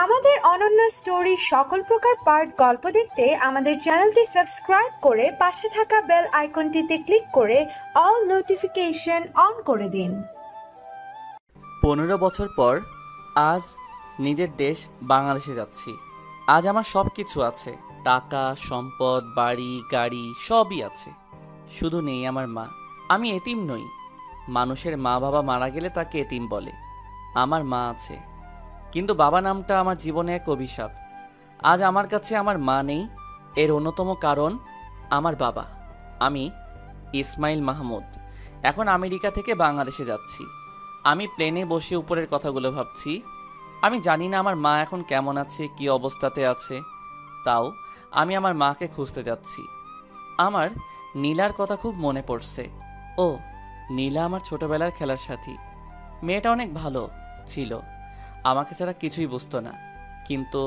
আমাদের অনন্য স্টোরি সকল প্রকার পার্ট গল্প দেখতে আমাদের চ্যানেলটি সাবস্ক্রাইব করে পাশে থাকা বেল আইকনটিতে ক্লিক করে অল নোটিফিকেশন অন করে দিন। 15 বছর পর আজ নিজের দেশ বাংলাদেশে যাচ্ছি। আজ আমার সব কিছু আছে, টাকা, সম্পদ, বাড়ি, গাড়ি সবই আছে, শুধু নেই আমার মা। আমি এতিম নই। মানুষের মা বাবা মারা গেলে তাকে এতিম বলে। আমার মা আছে, কিন্তু বাবা নামটা আমার জীবনে এক অভিশাপ। আজ আমার কাছে আমার মা নেই, এর অন্যতম কারণ আমার বাবা। আমি ইসমাইল মাহমুদ, এখন আমেরিকা থেকে বাংলাদেশে যাচ্ছি। আমি প্লেনে বসে উপরের কথাগুলো ভাবছি। আমি জানি না আমার মা এখন কেমন আছে, কি অবস্থাতে আছে। তাও আমি আমার মাকে খুঁজতে যাচ্ছি। আমার নীলার কথা খুব মনে পড়ছে। ও, নীলা আমার ছোটবেলার খেলার সাথী। মেয়েটা অনেক ভালো ছিল, আমাকে ছাড়া কিছুই বুঝতো না, কিন্তু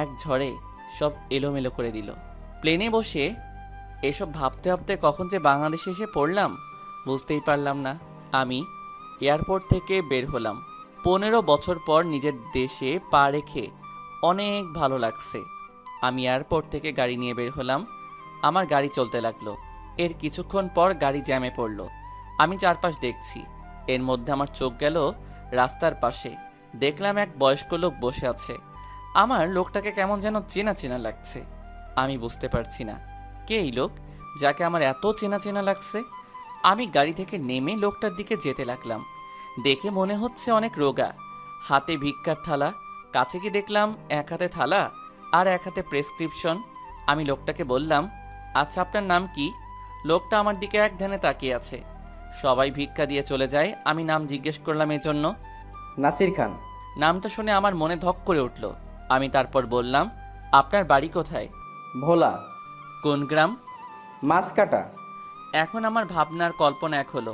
এক ঝড়ে সব এলোমেলো করে দিল। প্লেনে বসে এসব ভাবতে ভাবতে কখন যে বাংলাদেশে এসে পড়লাম বুঝতেই পারলাম না। আমি এয়ারপোর্ট থেকে বের হলাম। 15 বছর পর নিজের দেশে পা রেখে অনেক ভালো লাগছে। আমি এয়ারপোর্ট থেকে গাড়ি নিয়ে বের হলাম। আমার গাড়ি চলতে লাগলো। এর কিছুক্ষণ পর গাড়ি জ্যামে পড়লো। আমি চারপাশ দেখছি, এর মধ্যে আমার চোখ গেল রাস্তার পাশে। দেখলাম এক বয়স্ক লোক বসে আছে। আমার লোকটাকে কেমন যেন চেনা চেনা লাগছে। আমি বুঝতে পারছি না কে এই লোক যাকে আমার এত চেনা চেনা লাগছে। আমি গাড়ি থেকে নেমে লোকটার দিকে যেতে লাগলাম। দেখে মনে হচ্ছে অনেক রোগা, হাতে ভিক্ষার থালা। কাছে গিয়ে দেখলাম এক হাতে থালা আর এক হাতে প্রেসক্রিপশন। আমি লোকটাকে বললাম, আচ্ছা আপনার নাম কি? লোকটা আমার দিকে এক ধ্যানে তাকিয়ে আছে। সবাই ভিক্ষা দিয়ে চলে যায়, আমি নাম জিজ্ঞেস করলাম এজন্য। নাসির খান। নামটা শুনে আমার মনে ধক করে উঠল। আমি তারপর বললাম, আপনার বাড়ি কোথায়? ভোলা। কোন গ্রাম? মাছকাটা। এখন আমার ভাবনার কল্পনা এক হলো।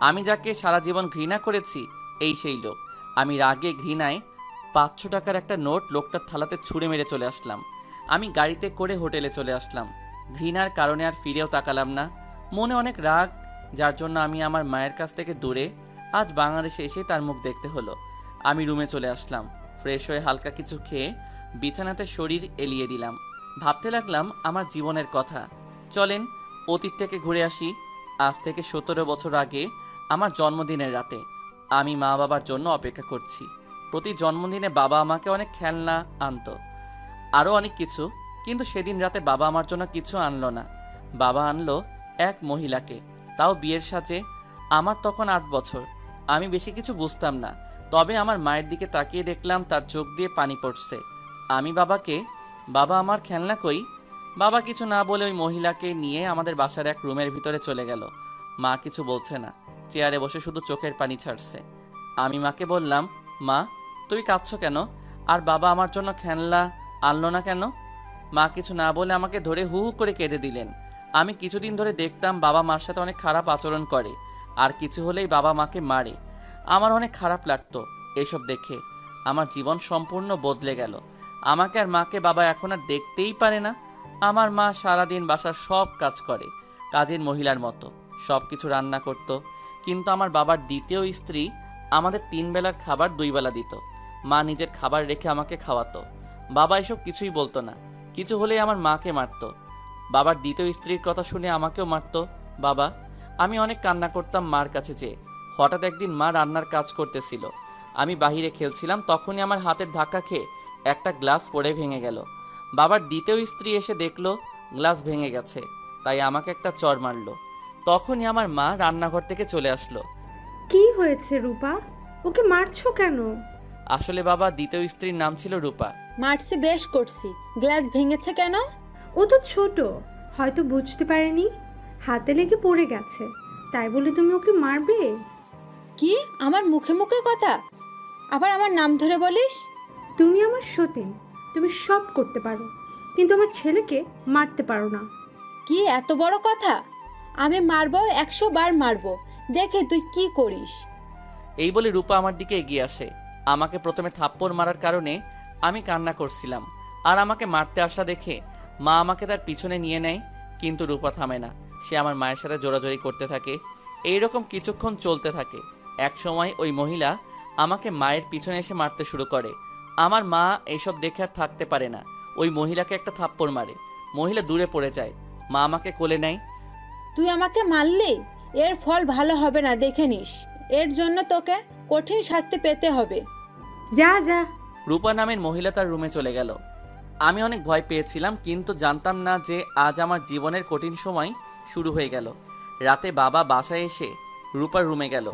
আমি যাকে সারা জীবন ঘৃণা করেছি এই সেই লোক। আমি রাগে ঘৃণায় 500 টাকার একটা নোট লোকটার থালাতে ছুঁড়ে মেরে চলে আসলাম। আমি গাড়িতে করে হোটেলে চলে আসলাম। ঘৃণার কারণে আর ফিরেও তাকালাম না। মনে অনেক রাগ, যার জন্য আমি আমার মায়ের কাছ থেকে দূরে। আজ বাংলাদেশে এসে তার মুখ দেখতে হলো। আমি রুমে চলে আসলাম। ফ্রেশ হয়ে হালকা কিছু খেয়ে বিছানাতে শরীর এলিয়ে দিলাম। ভাবতে লাগলাম আমার জীবনের কথা। চলেন অতীত থেকে ঘুরে আসি। আজ থেকে 17 বছর আগে আমার জন্মদিনের রাতে আমি মা বাবার জন্য অপেক্ষা করছি। প্রতি জন্মদিনে বাবা আমাকে অনেক খেলনা আনতো, আরও অনেক কিছু, কিন্তু সেদিন রাতে বাবা আমার জন্য কিছু আনলো না। বাবা আনলো এক মহিলাকে, তাও বিয়ের সাজে। আমার তখন 8 বছর। আমি বেশি কিছু বুঝতাম না, তবে আমার মায়ের দিকে তাকিয়ে দেখলাম তার চোখ দিয়ে পানি পড়ছে। আমি বাবাকে, বাবা আমার খেলনা কই? বাবা কিছু না বলে ওই মহিলাকে নিয়ে আমাদের বাসার এক রুমের ভিতরে চলে গেল। মা কিছু বলছে না, চেয়ারে বসে শুধু চোখের পানি ছাড়ছে। আমি মাকে বললাম, মা তুই কাঁদছো কেন? আর বাবা আমার জন্য খেলনা আনলো না কেন? মা কিছু না বলে আমাকে ধরে হু হু করে কেঁদে দিলেন। আমি কিছুদিন ধরে দেখতাম বাবা মার সাথে অনেক খারাপ আচরণ করে, আর কিছু হলেই বাবা মাকে মারে। আমার অনেক খারাপ লাগতো এসব দেখে। আমার জীবন সম্পূর্ণ বদলে গেল। আমাকে আর মাকে বাবা এখন আর দেখতেই পারে না। আমার মা সারাদিন বাসার সব কাজ করে, কাজের মহিলার মতো সব কিছু রান্না করত। কিন্তু আমার বাবার দ্বিতীয় স্ত্রী আমাদের 3 বেলার খাবার 2 বেলা দিত। মা নিজের খাবার রেখে আমাকে খাওয়াতো। বাবা এসব কিছুই বলতো না, কিছু হলেই আমার মাকে মারতো। বাবার দ্বিতীয় স্ত্রীর কথা শুনে আমাকেও মারতো বাবা। আমি অনেক কান্না করতাম মার কাছে যেয়ে। হঠাৎ একদিন মা রান্নার কাজ করতেছিল, আমি বাহিরে খেলছিলাম, তখনই আমার হাতের ধাক্কা খেয়ে একটা গ্লাস পড়ে ভেঙে গেল। বাবার দ্বিতীয় স্ত্রী এসে দেখলো গ্লাস ভেঙে গেছে, তাই আমাকে একটা চড় মারলো। তখনই আমার মা রান্নাঘর থেকে চলে আসলো। কি হয়েছে রূপা, ওকে মারছো কেন? আসলে বাবা দ্বিতীয় স্ত্রীর নাম ছিল রূপা। মারছি বেশ করছি, গ্লাস ভেঙেছে কেন? ও তো ছোট, হয়তো বুঝতে পারেনি, হাতে লেগে পড়ে গেছে, তাই বলে তুমি ওকে মারবে? কি আমার মুখে মুখে কথা, আবার আমার নাম ধরে বলিস? তুমি আমার সতীন, তুমি সব করতে পারো, কিন্তু আমার ছেলেকে মারতে পারো না। কি এত বড় কথা? আমি মারবো, 100 বার মারবো, দেখে তুই কি করিস। এই বলে রূপা আমার দিকে এগিয়ে আসে। আমাকে প্রথমে থাপ্পড় মারার কারণে আমি কান্না করছিলাম, আর আমাকে মারতে আসা দেখে মা আমাকে তার পিছনে নিয়ে নেয়। কিন্তু রূপা থামে না, সে আমার মায়ের সাথে জোরাজোরি করতে থাকে। এইরকম কিছুক্ষণ চলতে থাকে। এক সময় ওই মহিলা আমাকে মায়ের পিছনে এসে মারতে শুরু করে। আমার মা এইসব দেখে আর থাকতে পারে না, ওই মহিলাকে একটা থাপ্পড় মারে। মহিলা দূরে পড়ে যায়। মা আমাকে কোলে নেয়। তুই আমাকে মারলি, এর ফল ভালো হবে না, দেখে নিস। এর জন্য তোকে কঠিন শাস্তি পেতে হবে। যা যা। রূপা নামের মহিলা তার রুমে চলে গেল। আমি অনেক ভয় পেয়েছিলাম, কিন্তু জানতাম না যে আজ আমার জীবনের কঠিন সময় শুরু হয়ে গেল। রাতে বাবা বাসায় এসে রূপার রুমে গেল।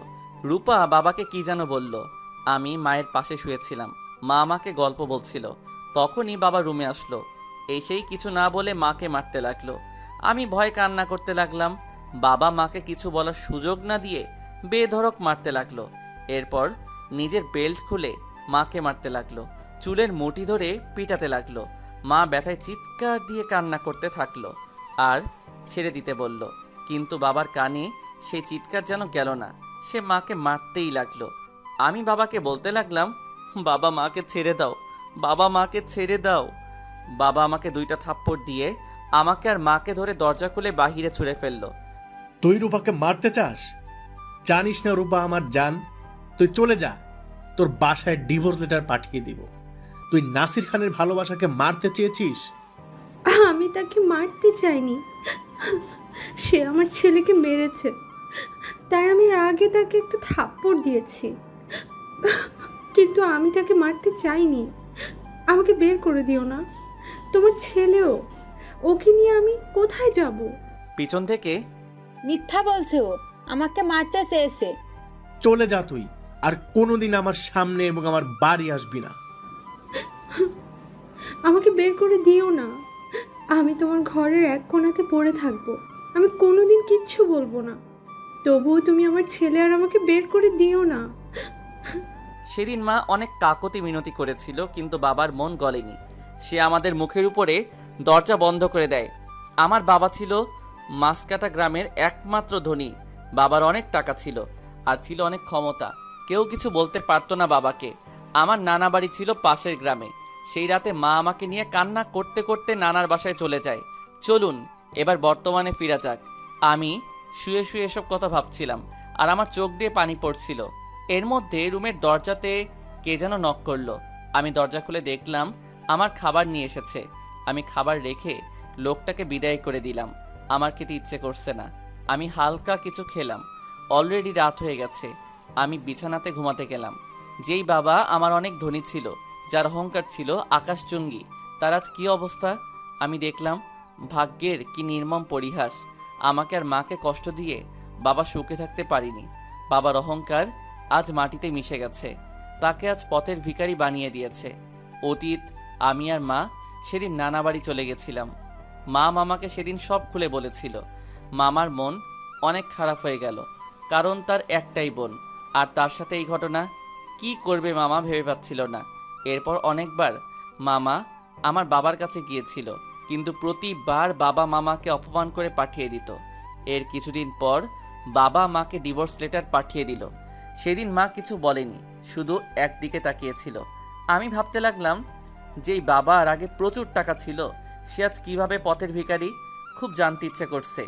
রূপা বাবাকে কি যেন বলল। আমি মায়ের পাশে শুয়েছিলাম, মা আমাকে গল্প বলছিল। তখনই বাবা রুমে আসলো। এসেই কিছু না বলে মাকে মারতে লাগলো। আমি ভয়ে কান্না করতে লাগলাম। বাবা মাকে কিছু বলার সুযোগ না দিয়ে বেধড়ক মারতে লাগলো। এরপর নিজের বেল্ট খুলে মাকে মারতে লাগলো, চুলের মুঠি ধরে পিটাতে লাগলো। মা ব্যথায় চিৎকার দিয়ে কান্না করতে থাকলো আর ছেড়ে দিতে বলল, কিন্তু বাবার কানে সেই চিৎকার যেন গেল না। সে মাকে মারতেই লাগলো। আমি বাবাকে বলতে লাগলাম, বাবা মাকে ছেড়ে দাও, বাবা মাকে ছেড়ে দাও। বাবা আমাকে 2টা থাপ্পড় দিয়ে আমাকে আর মাকে ধরে দরজা খুলে বাহিরে ছুঁড়ে ফেললো। তুই রূপাকে মারতে চাস? জানিস না রূপা আমার জান? তুই চলে যা, তোর বাসায় ডিভোর্স লেটার পাঠিয়ে দিব। তুই নাসির খানের ভালোবাসাকে মারতে চেয়েছিস। আমি তাকে মারতে চাইনি, সে আমার ছেলেকে মেরেছে, তাই আমি রাগে তাকে একটা থাপ্পড় দিয়েছি, কিন্তু আমি তাকে মারতে চাইনি। আমাকে বের করে দিও না। তোমার ছেলেও, ওকে নিয়ে আমি কোথায় যাব? পিছন থেকে, মিথ্যা বলছে ও, আমাকে মারতে চেয়েছে। চলে যা তুই, আর কোনোদিন আমার সামনে এবং আমার বাড়ি আসবি না। আমাকে বের করে দিও না। আমি তোমার ঘরের এক কোণাতে পড়ে থাকবো, আমি কোনোদিন কিচ্ছু বলবো না। তবুও তুমি আমার ছেলে আর আমাকে বের করে দিও না। সেদিন মা অনেক কাকতি মিনতি করেছিল, কিন্তু বাবার মন গলেনি। সে আমাদের মুখের উপরে দরজা বন্ধ করে দেয়। আমার বাবা ছিল মাসকাটা গ্রামের একমাত্র ধনী। বাবার অনেক টাকা ছিল আর ছিল অনেক ক্ষমতা। কেউ কিছু বলতে পারতো না বাবাকে। আমার নানা বাড়ি ছিল পাশের গ্রামে। সেই রাতে মা আমাকে নিয়ে কান্না করতে করতে নানার বাসায় চলে যায়। চলুন এবার বর্তমানে ফিরা যাক। আমি শুয়ে শুয়ে এসব কথা ভাবছিলাম আর আমার চোখ দিয়ে পানি পড়ছিল। এর মধ্যে রুমের দরজাতে কে যেন নক করলো। আমি দরজা খুলে দেখলাম আমার খাবার নিয়ে এসেছে। আমি খাবার রেখে লোকটাকে বিদায় করে দিলাম। আমার খেতে ইচ্ছে করছে না। আমি হালকা কিছু খেলাম। অলরেডি রাত হয়ে গেছে। আমি বিছানাতে ঘুমাতে গেলাম। যেই বাবা আমার অনেক ধনী ছিল, যার অহংকার ছিল আকাশচুঙ্গী, তার আজ কী অবস্থা আমি দেখলাম। ভাগ্যের কি নির্মম পরিহাস। আমাকে আর মাকে কষ্ট দিয়ে বাবা সুখে থাকতে পারিনি। বাবার অহংকার আজ মাটিতে মিশে গেছে। তাকে আজ পথের ভিখারি বানিয়ে দিয়েছে। অতীত, আমি আর মা সেদিন নানা বাড়ি চলে গেছিলাম। মা মামাকে সেদিন সব খুলে বলেছিল। মামার মন অনেক খারাপ হয়ে গেল, কারণ তার একটাই বোন, আর তার সাথে এই ঘটনা। কি করবে মামা ভেবে পাচ্ছিল না। এরপর অনেকবার মামা আমার বাবার কাছে গিয়েছিল, কিন্তু প্রতিবার বাবা মামাকে অপমান করে পাঠিয়ে দিত। এর কিছুদিন পর বাবা মাকে ডিভোর্স লেটার পাঠিয়ে দিল। সেদিন মা কিছু বলেনি, শুধু একদিকে তাকিয়েছিল। আমি ভাবতে লাগলাম, যেই বাবার আগে প্রচুর টাকা ছিল, সে আজ কীভাবে পথের ভিখারি। খুব জানতে ইচ্ছে করছে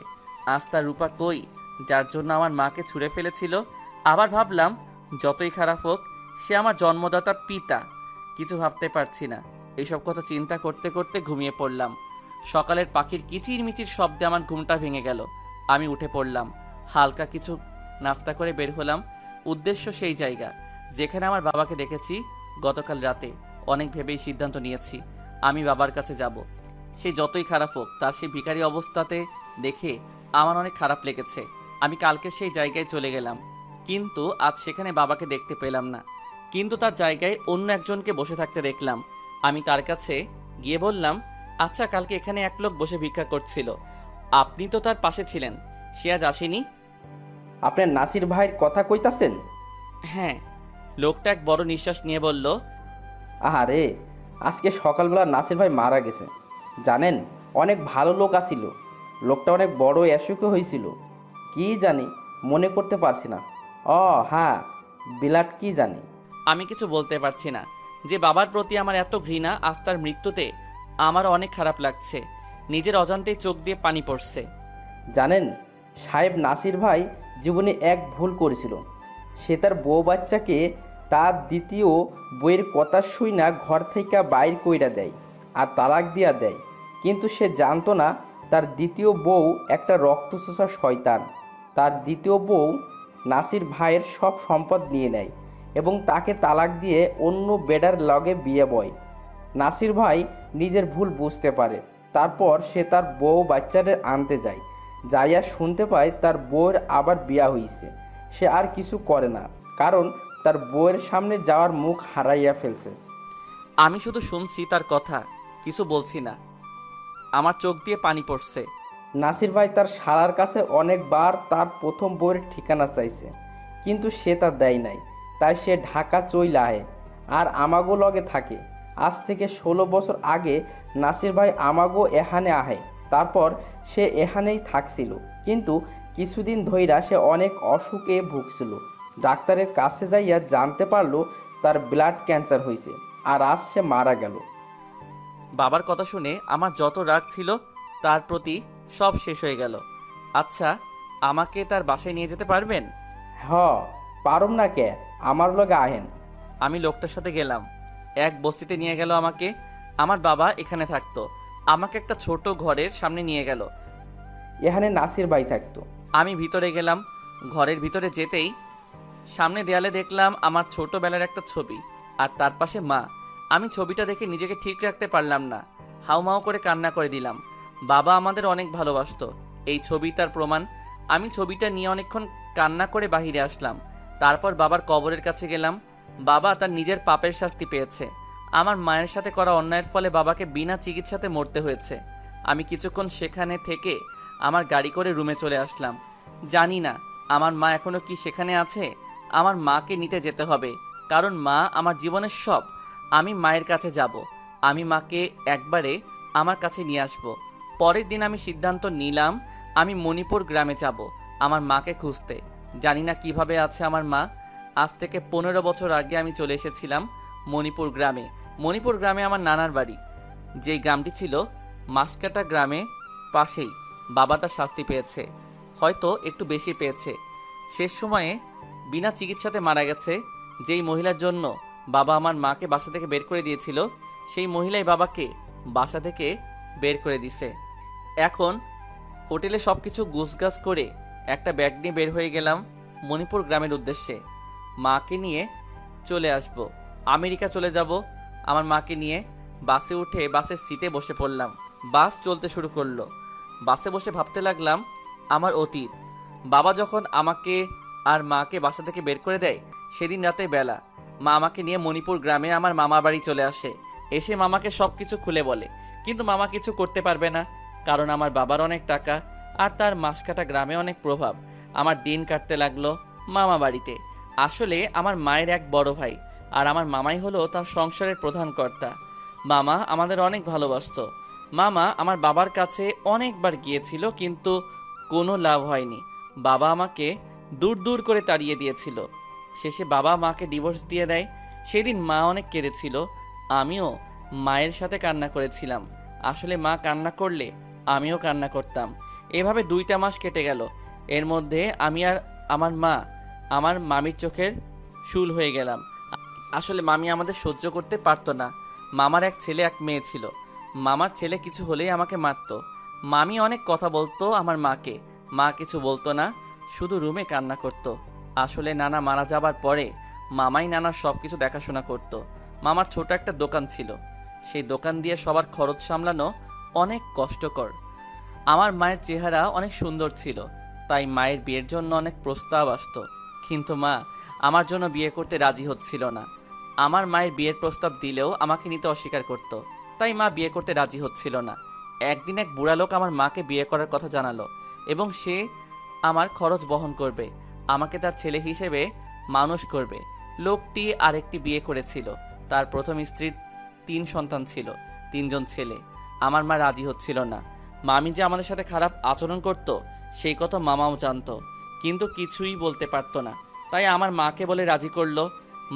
আজ তার রূপা কই, যার জন্য আমার মাকে ছুঁড়ে ফেলেছিল। আবার ভাবলাম, যতই খারাপ হোক, সে আমার জন্মদাতা পিতা। কিছু ভাবতে পারছি না। এইসব কথা চিন্তা করতে করতে ঘুমিয়ে পড়লাম। সকালের পাখির কিচিরমিচির শব্দে আমার ঘুমটা ভেঙে গেল। আমি উঠে পড়লাম, হালকা কিছু নাস্তা করে বের হলাম। উদ্দেশ্য সেই জায়গা যেখানে আমার বাবাকে দেখেছি গতকাল রাতে। অনেক ভেবেই সিদ্ধান্ত নিয়েছি আমি বাবার কাছে যাব। সে যতই খারাপ হোক, তার সেই ভিখারি অবস্থাতে দেখে আমার অনেক খারাপ লেগেছে। আমি কালকে সেই জায়গায় চলে গেলাম, কিন্তু আজ সেখানে বাবাকে দেখতে পেলাম না। কিন্তু তার জায়গায় অন্য একজনকে বসে থাকতে দেখলাম। আমি তার কাছে গিয়ে বললাম, আচ্ছা, কালকে এখানে এক লোক বসে ভিক্ষা করছিল, আপনি তো তার পাশে ছিলেন, সে আজ আসেনি? আপনার নাসির ভাইয়ের কথা কইতাছেন? হ্যাঁ। লোকটা এক বড় নিঃশ্বাস নিয়ে বলল, আহারে, আজকে সকালবেলা নাসির ভাই মারা গেছে। জানেন, অনেক ভালো লোক আসিল। লোকটা অনেক বড় অসুখ হয়েছিল, কি জানি মনে করতে পারছি না। হ্যাঁ, বিলাট কি জানি। আমি কিছু বলতে পারছি না। যে বাবার প্রতি আমার এত ঘৃণা, আজ তার মৃত্যুতে আমার অনেক খারাপ লাগছে। নিজের অজান্তেই চোখ দিয়ে পানি পড়ছে। জানেন, সাহেব নাসির ভাই জীবনে এক ভুল করেছিল। সে তার বউ বাচ্চাকে তার দ্বিতীয় বইয়ের কথা শুই না ঘর থেকে বাইর কইরা দেয় আর তালাক দিয়া দেয়। কিন্তু সে জানতো না তার দ্বিতীয় বউ একটা রক্তচোষা শয়তান। তার দ্বিতীয় বউ নাসির ভাইয়ের সব সম্পদ নিয়ে নেয় এবং তাকে তালাক দিয়ে অন্য বেডার লগে বিয়ে বয়। নাসির ভাই নিজের ভুল বুঝতে পারে। তারপর সে তার বউ বাচ্চাদের আনতে যায়। যাইয়া শুনতে পায় তার বউয়ের আবার বিয়া হইছে। সে আর কিছু করে না, কারণ তার বউয়ের সামনে যাওয়ার মুখ হারাইয়া ফেলছে। আমি শুধু শুনছি তার কথা, কিছু বলছি না। আমার চোখ দিয়ে পানি পড়ছে। নাসির ভাই তার শালার কাছে অনেকবার তার প্রথম বউয়ের ঠিকানা চাইছে, কিন্তু সে তা দেয় নাই। তাই সে ঢাকা চইলা আহে আর আমাগো লগে থাকে। আজ থেকে 16 বছর আগে নাসির ভাই আমাগো এখানে আহে। তারপর সে এখানেই থাকছিল, কিন্তু কিছুদিন ধইরা সে অনেক অসুখে ভুগছিল। ডাক্তারের কাছে যাইয়া জানতে পারলো তার ব্লাড ক্যান্সার হয়েছে, আর আজ সে মারা গেল। বাবার কথা শুনে আমার যত রাগ ছিল তার প্রতি সব শেষ হয়ে গেল। আচ্ছা, আমাকে তার বাসায় নিয়ে যেতে পারবেন? পারুম না কে, আমার লগে আহেন। আমি লোকটার সাথে গেলাম। এক বস্তিতে নিয়ে গেল আমাকে। আমার বাবা এখানে থাকতো। আমাকে একটা ছোট ঘরের সামনে নিয়ে গেল। এখানে নাসির ভাই থাকতো। আমি ভিতরে গেলাম। ঘরের ভিতরে যেতেই সামনে দেয়ালে দেখলাম আমার ছোটবেলার একটা ছবি, আর তার পাশে মা। আমি ছবিটা দেখে নিজেকে ঠিক রাখতে পারলাম না, হাউমাউ করে কান্না করে দিলাম। বাবা আমাদের অনেক ভালোবাসতো, এই ছবি তার প্রমাণ। আমি ছবিটা নিয়ে অনেকক্ষণ কান্না করে বাহিরে আসলাম। তারপর বাবার কবরের কাছে গেলাম। বাবা তার নিজের পাপের শাস্তি পেয়েছে। আমার মায়ের সাথে করা অন্যায়ের ফলে বাবাকে বিনা চিকিৎসাতে মরতে হয়েছে। আমি কিছুক্ষণ সেখানে থেকে আমার গাড়ি করে রুমে চলে আসলাম। জানি না আমার মা এখনও কি সেখানে আছে। আমার মাকে নিতে যেতে হবে, কারণ মা আমার জীবনের সব। আমি মায়ের কাছে যাব। আমি মাকে একবারে আমার কাছে নিয়ে আসব। পরের দিন আমি সিদ্ধান্ত নিলাম আমি মণিপুর গ্রামে যাব আমার মাকে খুঁজতে। জানি না কিভাবে আছে আমার মা। আজ থেকে 15 বছর আগে আমি চলে এসেছিলাম মণিপুর গ্রামে। মণিপুর গ্রামে আমার নানার বাড়ি। যেই গ্রামটি ছিল মাসকাটা গ্রামে পাশেই। বাবা তার শাস্তি পেয়েছে, হয়তো একটু বেশি পেয়েছে। শেষ সময়ে বিনা চিকিৎসাতে মারা গেছে। যেই মহিলার জন্য বাবা আমার মাকে বাসা থেকে বের করে দিয়েছিল, সেই মহিলাই বাবাকে বাসা থেকে বের করে দিছে। এখন হোটেলে সব কিছু গুছগাছ করে একটা ব্যাগ নিয়ে বের হয়ে গেলাম মণিপুর গ্রামের উদ্দেশ্যে। মাকে নিয়ে চলে আসব, আমেরিকা চলে যাব। আমার মাকে নিয়ে বাসে উঠে বাসের সিটে বসে পড়লাম। বাস চলতে শুরু করলো। বাসে বসে ভাবতে লাগলাম আমার অতীত। বাবা যখন আমাকে আর মাকে বাসা থেকে বের করে দেয়, সেদিন রাতে বেলা মা আমাকে নিয়ে মণিপুর গ্রামে আমার মামা বাড়ি চলে আসে। এসে মামাকে সব কিছু খুলে বলে, কিন্তু মামা কিছু করতে পারবে না, কারণ আমার বাবার অনেক টাকা আর তার মাসকাটা গ্রামে অনেক প্রভাব। আমার দিন কাটতে লাগলো মামা বাড়িতে। আসলে আমার মায়ের এক বড় ভাই, আর আমার মামাই হলো তার সংসারের প্রধান কর্তা। মামা আমাদের অনেক ভালোবাসতো। মামা আমার বাবার কাছে অনেকবার গিয়েছিল, কিন্তু কোনো লাভ হয়নি। বাবা আমাকে দূর দূর করে তাড়িয়ে দিয়েছিল। শেষে বাবা মাকে ডিভোর্স দিয়ে দেয়। সেদিন মা অনেক কেঁদেছিল, আমিও মায়ের সাথে কান্না করেছিলাম। আসলে মা কান্না করলে আমিও কান্না করতাম। এভাবে 2টা মাস কেটে গেল। এর মধ্যে আমি আর আমার মা আমার মামির চোখের শুল হয়ে গেলাম। আসলে মামি আমাদের সহ্য করতে পারতো না। মামার এক ছেলে এক মেয়ে ছিল। মামার ছেলে কিছু হলেই আমাকে মারতো। মামি অনেক কথা বলতো আমার মাকে, মা কিছু বলতো না, শুধু রুমে কান্না করতো। আসলে নানা মারা যাবার পরে মামাই নানার সব কিছু দেখাশোনা করত। মামার ছোট একটা দোকান ছিল, সেই দোকান দিয়ে সবার খরচ সামলানো অনেক কষ্টকর। আমার মায়ের চেহারা অনেক সুন্দর ছিল, তাই মায়ের বিয়ের জন্য অনেক প্রস্তাব আসতো, কিন্তু মা আমার জন্য বিয়ে করতে রাজি হচ্ছিল না। আমার মায়ের বিয়ের প্রস্তাব দিলেও আমাকে নিতে অস্বীকার করত, তাই মা বিয়ে করতে রাজি হচ্ছিল না। একদিন এক বুড়া লোক আমার মাকে বিয়ে করার কথা জানালো এবং সে আমার খরচ বহন করবে, আমাকে তার ছেলে হিসেবে মানুষ করবে। লোকটি আরেকটি বিয়ে করেছিল। তার প্রথম স্ত্রীর 3 সন্তান ছিল, 3 জন ছেলে। আমার মা রাজি হচ্ছিল না। মামি যে আমাদের সাথে খারাপ আচরণ করত সেই কথা মামাও জানতো, কিন্তু কিছুই বলতে পারতো না। তাই আমার মাকে বলে রাজি করলো।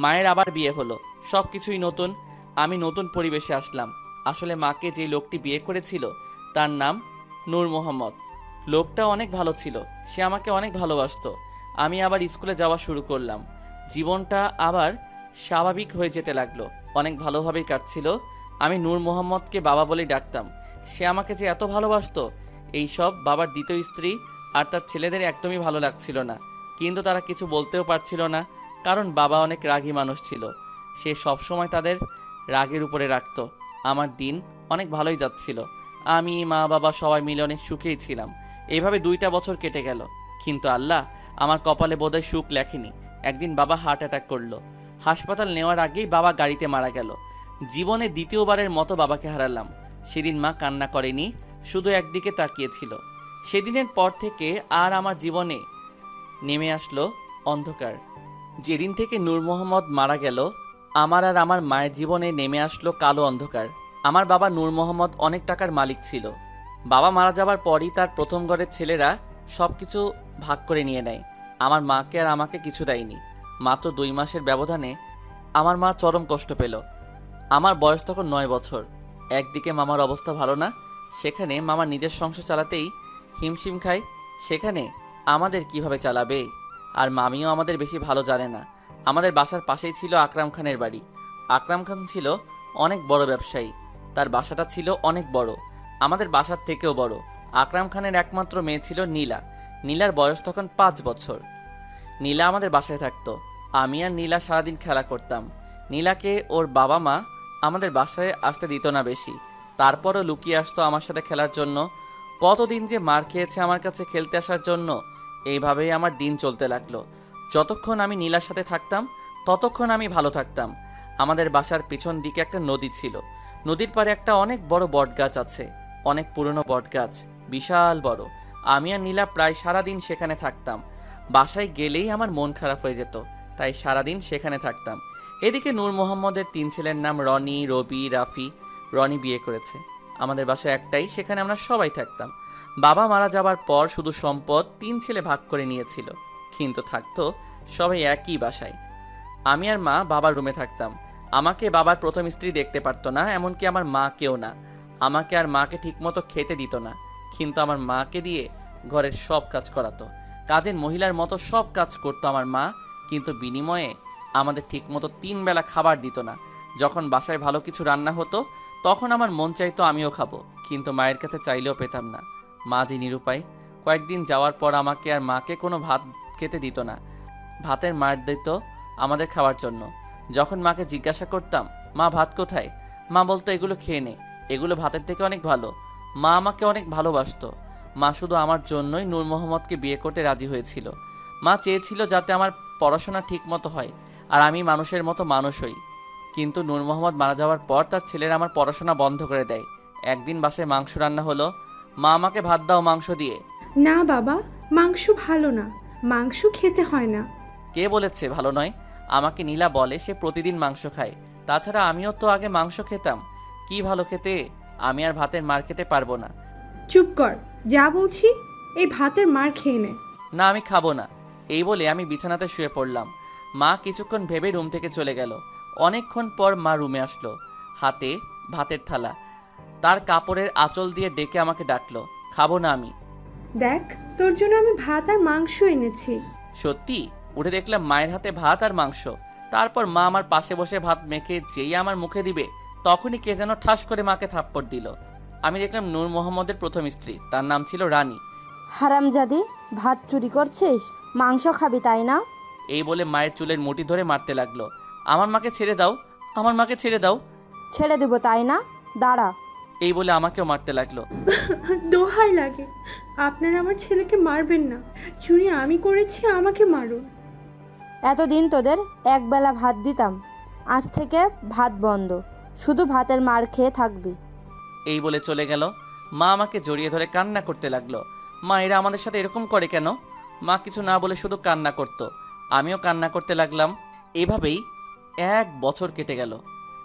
মায়ের আবার বিয়ে হলো, সব কিছুই নতুন। আমি নতুন পরিবেশে আসলাম। আসলে মাকে যে লোকটি বিয়ে করেছিল তার নাম নূর মোহাম্মদ। লোকটা অনেক ভালো ছিল, সে আমাকে অনেক ভালোবাসতো। আমি আবার স্কুলে যাওয়া শুরু করলাম। জীবনটা আবার স্বাভাবিক হয়ে যেতে লাগলো। অনেক ভালোভাবেই কাটছিল। আমি নূর মোহাম্মদকে বাবা বলেই ডাকতাম। সে আমাকে যে এত ভালোবাসতো, এইসব বাবার দ্বিতীয় স্ত্রী আর তার ছেলেদের একদমই ভালো লাগছিল না। কিন্তু তারা কিছু বলতেও পারছিল না, কারণ বাবা অনেক রাগী মানুষ ছিল। সে সবসময় তাদের রাগের উপরে রাখতো। আমার দিন অনেক ভালোই যাচ্ছিল। আমি, মা, বাবা সবাই মিলে অনেক সুখেই ছিলাম। এইভাবে 2টা বছর কেটে গেল। কিন্তু আল্লাহ আমার কপালে বোধহয় সুখ লেখেনি। একদিন বাবা হার্ট অ্যাটাক করলো। হাসপাতাল নেওয়ার আগেই বাবা গাড়িতে মারা গেল। জীবনে দ্বিতীয়বারের মতো বাবাকে হারালাম। সেদিন মা কান্না করেনি, শুধু একদিকে তাকিয়েছিল। সেদিনের পর থেকে আর আমার জীবনে নেমে আসলো অন্ধকার। যেদিন থেকে নূর মোহাম্মদ মারা গেল, আমার আর আমার মায়ের জীবনে নেমে আসলো কালো অন্ধকার। আমার বাবা নূর মোহাম্মদ অনেক টাকার মালিক ছিল। বাবা মারা যাবার পরই তার প্রথম ঘরের ছেলেরা সব কিছু ভাগ করে নিয়ে নেয়। আমার মাকে আর আমাকে কিছু দেয়নি। মাত্র 2 মাসের ব্যবধানে আমার মা চরম কষ্ট পেল। আমার বয়স তখন 9 বছর। একদিকে মামার অবস্থা ভালো না, সেখানে মামার নিজের সংসার চালাতেই হিমশিম খায়। সেখানে আমাদের কিভাবে চালাবে? আর মামিও আমাদের বেশি ভালো জানে না। আমাদের বাসার পাশেই ছিল আকরাম খানের বাড়ি। আকরাম খান ছিল অনেক বড় ব্যবসায়ী। তার বাসাটা ছিল অনেক বড়, আমাদের বাসার থেকেও বড়। আকরাম খানের একমাত্র মেয়ে ছিল নীলা। নীলার বয়স তখন 5 বছর। নীলা আমাদের বাসায় থাকতো। আমি আর নীলা সারাদিন খেলা করতাম। নীলাকে ওর বাবা মা আমাদের বাসায় আসতে দিত না বেশি। তারপরও লুকিয়ে আসতো আমার সাথে খেলার জন্য। কতদিন যে মার খেয়েছে আমার কাছে খেলতে আসার জন্য। এইভাবেই আমার দিন চলতে লাগলো। যতক্ষণ আমি নীলার সাথে থাকতাম ততক্ষণ আমি ভালো থাকতাম। আমাদের বাসার পিছন দিকে একটা নদী ছিল। নদীর পাড়ে একটা অনেক বড় বটগাছ আছে, অনেক পুরনো বটগাছ, বিশাল বড়। আমি আর নীলা প্রায় সারাদিন সেখানে থাকতাম। বাসায় গেলেই আমার মন খারাপ হয়ে যেত, তাই সারাদিন সেখানে থাকতাম। এদিকে নূর মোহাম্মদের 3 ছেলের নাম রনি, রবি, রাফি। রনি বিয়ে করেছে। আমাদের বাসায় একটাই, সেখানে আমরা সবাই থাকতাম। বাবা মারা যাবার পর শুধু সম্পদ 3 ছেলে ভাগ করে নিয়েছিল, কিন্তু থাকতো সবাই একই বাসায়। আমি আর মা বাবার রুমে থাকতাম। আমাকে বাবার প্রথম স্ত্রী দেখতে পারতো না, এমনকি আমার মাকেও না। আমাকে আর মাকে ঠিকমতো খেতে দিত না, কিন্তু আমার মাকে দিয়ে ঘরের সব কাজ করাতো। কাজের মহিলার মতো সব কাজ করতো আমার মা, কিন্তু বিনিময়ে আমাদের ঠিকমতো 3 বেলা খাবার দিত না। যখন বাসায় ভালো কিছু রান্না হতো তখন আমার মন চাইতো আমিও খাবো, কিন্তু মায়ের কাছে চাইলেও পেতাম না। মা যে নিরুপায়। কয়েকদিন যাওয়ার পর আমাকে আর মাকে কোনো ভাত খেতে দিত না। ভাতের মার দিত আমাদের খাওয়ার জন্য। যখন মাকে জিজ্ঞাসা করতাম, মা ভাত কোথায়, মা বলতো এগুলো খেয়ে নে, এগুলো ভাতের থেকে অনেক ভালো। মা আমাকে অনেক ভালোবাসতো। মা শুধু আমার জন্যই নূর মোহাম্মদকে বিয়ে করতে রাজি হয়েছিল। মা চেয়েছিল যাতে আমার পড়াশোনা ঠিক মতো হয় আর আমি মানুষের মতো মানুষ হই। কিন্তু নূর মোহাম্মদ মারা যাওয়ার পর তার ছেলেরা আমার পড়াশোনা বন্ধ করে দেয়। একদিন বাসায় মাংস রান্না হলো। মা আমাকে ভাত দাও মাংস দিয়ে। না বাবা, মাংস ভালো না, মাংস খেতে হয় না। কে বলেছে ভালো নয়? আমাকে নীলা বলে সে প্রতিদিন মাংস খায়। তাছাড়া আমিও তো আগে মাংস খেতাম। কি ভালো খেতে! আমি আর ভাতের মার খেতে পারবো না। চুপ কর, যা বলছি এই ভাতের মার খেয়ে নে। না, আমি খাবো না। এই বলে আমি বিছানাতে শুয়ে পড়লাম। মা কিছুক্ষণ ভেবে রুম থেকে চলে গেল। অনেকক্ষণ পর মা রুমে আসলো, হাতে ভাতের থালা। তার কাপড়ের আঁচল দিয়ে ডেকে আমাকে ডাকলো। খাবো না আমি। দেখ, তোর জন্য আমি ভাত আর মাংস এনেছি। সত্যি? উঠে দেখলাম মায়ের হাতে ভাত আর মাংস। তারপর মা আমার পাশে বসে ভাত মেখে যেই আমার মুখে দিবে তখনই কে যেন ঠাস করে মাকে থাপ্পড় দিল। আমি দেখলাম নূর মোহাম্মদের প্রথম স্ত্রী, তার নাম ছিল রানী। হারামজাদি, ভাত চুরি করছিস? মাংস খাবি তাই না? এই বলে মায়ের চুলের মুঠি ধরে মারতে লাগলো। আমার মাকে ছেড়ে দাও, আমার মাকে ছেড়ে দাও। ছেড়ে দেবো তাই না? দাঁড়া। এই বলে আমাকেও মারতে লাগলো। দোহাই লাগে, আপনারা আমার ছেলেকে মারবেন না। চুরি আমি করেছি, আমাকে মারুন। এতদিন তোদের একবেলা ভাত দিতাম, আজ থেকে ভাত বন্ধ, শুধু ভাতের মার খেয়ে থাকবি। এই বলে চলে গেল। মা আমাকে জড়িয়ে ধরে কান্না করতে লাগলো। মা, এরা আমাদের সাথে এরকম করে কেন? মা কিছু না বলে শুধু কান্না করত। আমিও কান্না করতে লাগলাম। এভাবেই 1 বছর কেটে গেল।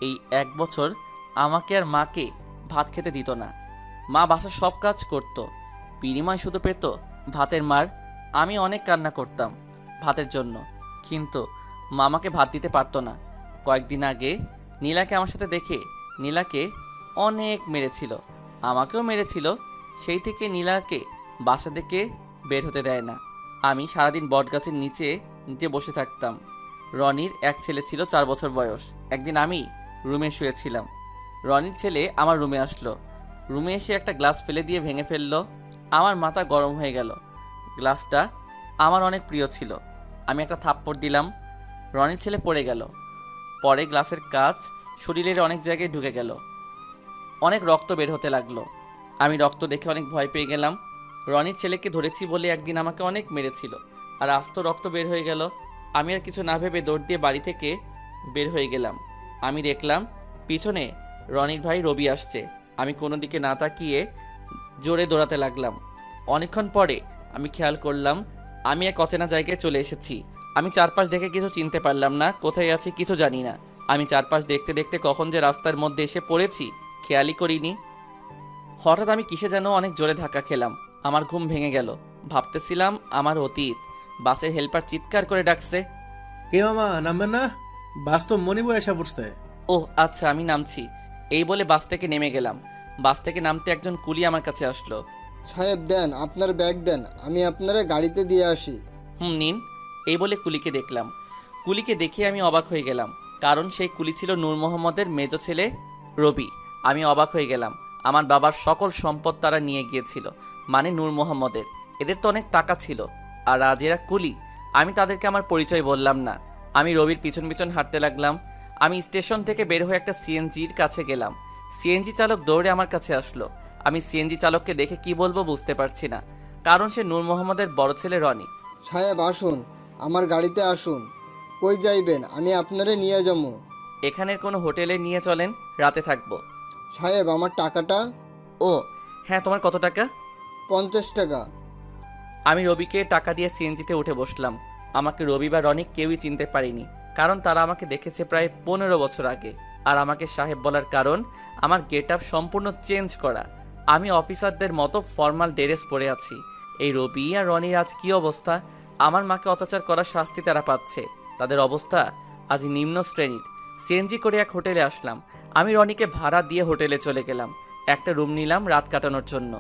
এই 1 বছর আমাকে আর মাকে ভাত খেতে দিত না। মা বাসার সব কাজ করত, বিনিময় শুধু পেত ভাতের মার। আমি অনেক কান্না করতাম ভাতের জন্য, কিন্তু মা আমাকে ভাত দিতে পারতো না। কয়েকদিন আগে নীলাকে আমার সাথে দেখে নীলাকে অনেক মেরেছিল, আমাকেও মেরেছিল। সেই থেকে নীলাকে বাসা থেকে বের হতে দেয় না। আমি সারাদিন বটগাছের নিচে নিচে বসে থাকতাম। রনির এক ছেলে ছিল 4 বছর বয়স। একদিন আমি রুমে শুয়েছিলাম, রনির ছেলে আমার রুমে আসলো। রুমে এসে একটা গ্লাস ফেলে দিয়ে ভেঙে ফেললো। আমার মাথা গরম হয়ে গেল। গ্লাসটা আমার অনেক প্রিয় ছিল। আমি একটা থাপ্পড় দিলাম, রনির ছেলে পড়ে গেল। পরে গ্লাসের কাচ শরীরের অনেক জায়গায় ঢুকে গেল। অনেক রক্ত বের হতে লাগলো। আমি রক্ত দেখে অনেক ভয় পেয়ে গেলাম। রনির ছেলেকে ধরেছি বলে একদিন আমাকে অনেক মেরেছিল, আর আজ তো রক্ত বের হয়ে গেল। আমি আর কিছু না ভেবে দৌড় দিয়ে বাড়ি থেকে বের হয়ে গেলাম। আমি দেখলাম পিছনে রনির ভাই রবি আসছে। আমি কোনো দিকে না তাকিয়ে জোরে দৌড়াতে লাগলাম। অনেকক্ষণ পরে আমি খেয়াল করলাম আমি এক অচেনা জায়গায় চলে এসেছি। আমি চারপাশ দেখে কিছু চিনতে পারলাম না, কোথায় আছি কিছু জানি না। আমি চারপাশ দেখতে দেখতে কখন যে রাস্তার মধ্যে এসে পড়েছি খেয়ালই করিনি। হঠাৎ আমি কিসে যেন অনেক জোরে ধাক্কা খেলাম। আমার ঘুম ভেঙে গেল। ভাবতেছিলাম আমার অতীত। বাসের হেল্পার চিৎকার করে ডাকছে, কে মামা নামবেন না? বাস তো মণিপুর এসে পড়ছে। ওহ আচ্ছা আমি নামছি। এই বলে বাস থেকে নেমে গেলাম। বাস থেকে নামতে একজন কুলি আমার কাছে আসলো। সাহেব দেন, আপনার ব্যাগ দেন, আমি আপনারা গাড়িতে দিয়ে আসি। নিন। এই বলে কুলিকে দেখলাম। কুলিকে দেখে আমি অবাক হয়ে গেলাম, কারণ সেই কুলি ছিল নূর মোহাম্মদের মেজ ছেলে রবি। আমি অবাক হয়ে গেলাম। আমার বাবার সকল সম্পদ তারা নিয়ে গিয়েছিল, মানে নূর মোহাম্মদের। এদের তো অনেক টাকা ছিল, আর আজ এরা কুলি। আমি তাদেরকে আমার পরিচয় বললাম না। আমি রবির পিছন পিছন হাঁটতে লাগলাম। আমি স্টেশন থেকে বের হয়ে একটা সিএনজির কাছে গেলাম। সিএনজি চালক দৌড়ে আমার কাছে আসলো। আমি সিএনজি চালককে দেখে কি বলবো বুঝতে পারছি না, কারণ সে নূর মোহাম্মদের বড় ছেলে রনি। সাহেব আসুন, আমার গাড়িতে আসুন। কই যাইবেন? আমি আপনারে নিয়ে যাবো। এখানের কোনো হোটেলে নিয়ে চলেন, রাতে থাকবো। সাহেব আমার টাকাটা? ও হ্যাঁ, তোমার কত টাকা? 50 টাকা। আমি রবিকে টাকা দিয়ে সিএনজিতে উঠে বসলাম। আমাকে রবি বা রনি কেউই চিনতে পারেনি, কারণ তারা আমাকে দেখেছে প্রায় 15 বছর আগে। আর আমাকে সাহেব বলার কারণ আমার গেট আপ সম্পূর্ণ চেঞ্জ করা। আমি অফিসারদের মতো ফর্মাল ড্রেস পরে আছি। এই রবি আর রনির আজ কী অবস্থা! আমার মাকে অত্যাচার করার শাস্তি তারা পাচ্ছে। তাদের অবস্থা আজ নিম্ন শ্রেণীর। সিএনজি করে এক হোটেলে আসলাম। আমি রনিকে ভাড়া দিয়ে হোটেলে চলে গেলাম। একটা রুম নিলাম রাত কাটানোর জন্য।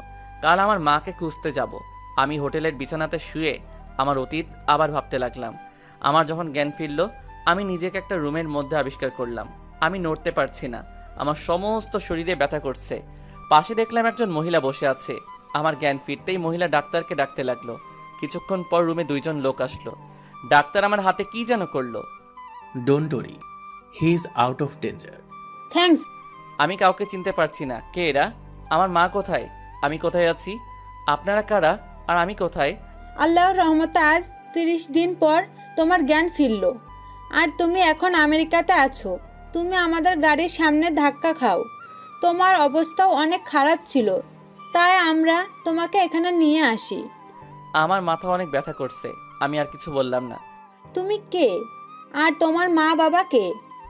কাল আমার মাকে খুঁজতে যাব। আমি হোটেলের বিছানাতে শুয়ে আমার অতীত আবার ভাবতে লাগলাম। আমার যখন জ্ঞান ফিরল, আমি নিজেকে একটা রুমের মধ্যে আবিষ্কার করলাম। আমি নড়তে পারছি না, আমার সমস্ত শরীরে ব্যথা করছে। পাশে দেখলাম একজন মহিলা বসে আছে। আমার জ্ঞান ফিরতেই মহিলা ডাক্তারকে ডাকতে লাগলো। কিছুক্ষণ পর রুমে 2 জন লোক আসলো। ডাক্তার আমার হাতে কি যেন করলো। Don't worry, he is out of danger. Thanks. আমি কাউকে চিনতে পারছি না। কে এরা? আমার মা কোথায়? আমি কোথায় আছি? আপনারা কারা? আর আমি কোথায়? আল্লাহর রহমতে আজ 30 দিন পর তোমার জ্ঞান ফিরল, আর তুমি এখন আমেরিকাতে আছো। তুমি আমাদের গাড়ির সামনে ধাক্কা খাও। তোমার অবস্থাও অনেক খারাপ ছিল, তাই আমরা তোমাকে এখানে নিয়ে আসি। আমার মাথা অনেক ব্যথা করছে। আমি আর কিছু বললাম না। তুমি কে? আর তোমার মা বাবা কে?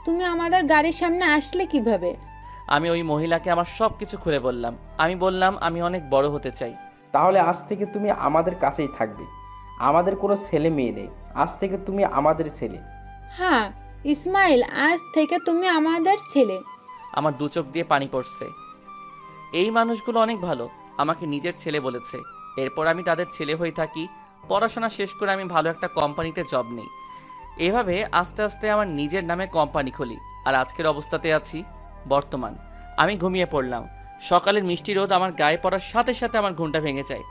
তুমি আমাদের গাড়ির সামনে আসলে কিভাবে? আমি ওই মহিলাকে আমার সব কিছু খুলে বললাম। আমি বললাম আমি অনেক বড় হতে চাই। তাহলে আজ থেকে তুমি আমাদের কাছেই থাকবে। আমাদের কোনো ছেলে মেয়ে নেই, আজ থেকে তুমি আমাদের ছেলে। হ্যাঁ ইসমাইল, আজ থেকে তুমি আমাদের ছেলে। আমার 2 চোখ দিয়ে পানি পড়ছে। এই মানুষগুলো অনেক ভালো, আমাকে নিজের ছেলে বলেছে। এরপর আমি তাদের ছেলে হয়ে থাকি। পড়াশোনা শেষ করে আমি ভালো একটা কোম্পানিতে জব নিই। এভাবে আস্তে আস্তে আমার নিজের নামে কোম্পানি খুলি, আর আজকের অবস্থাতে আছি। বর্তমান আমি ঘুমিয়ে পড়লাম। সকালের মিষ্টি রোদ আমার গায়ে পড়ার সাথে সাথে আমার ঘুমটা ভেঙে যায়।